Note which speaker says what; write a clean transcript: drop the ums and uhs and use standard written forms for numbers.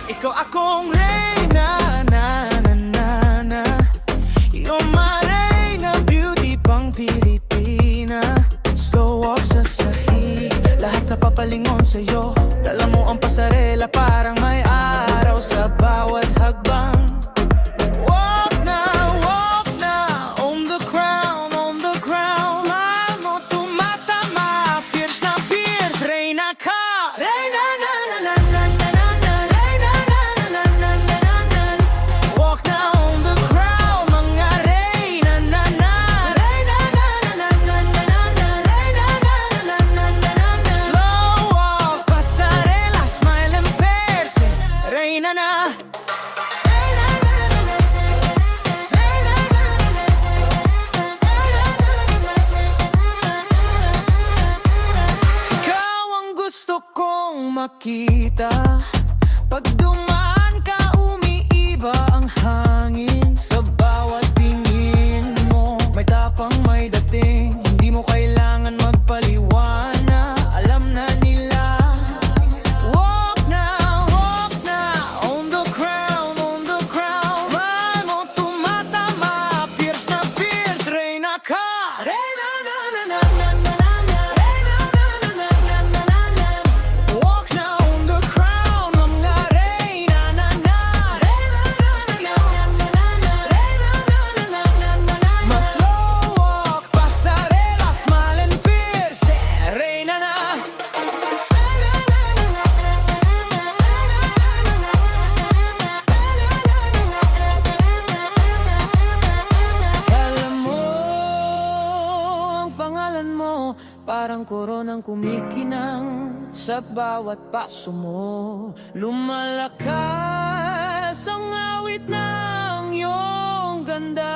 Speaker 1: Ikaw akong reyna, na na na na. You're my reyna, beauty pang Pilipina. Slow walk sa sahig, lahat napapalingon sa'yo. Dala mo ang pasarela, parang may araw sa bawat hakbang. Walk na, on the crown, on the crown. Smile mo tumatama, fierce na fierce, reyna ka. Reyna na na na na na na na, reyna na na na na na na. Walk na on the crown, mga reyna na na. Reyna na na na na na na na, reyna na na na na na na. Slow walk, pasarela, smile and pierce, reyna na. Ikaw ang gusto kong makita. Pag dumaan ka, umiiba ang hangin. Sa bawat tingin mo, may tapang, may dating. Hindi mo kailangan magpaliwanag, alam na nila. Walk na, on the crown, on the crown. Mahal mo tumatama, fierce na fierce, reyna ka. Reyna na na na na na na na, reyna na na na na na na na. Walk na on the crown, mga reyna na na. Reyna na na na na na na, reyna na na na na na na. Mas slow walk, pasarela, smile and pierce, reyna na. Alam mo, ang pangalan mo parang koronang kumikinang. Sa bawat paso mo, lumalakas ang awit ng iyong ganda.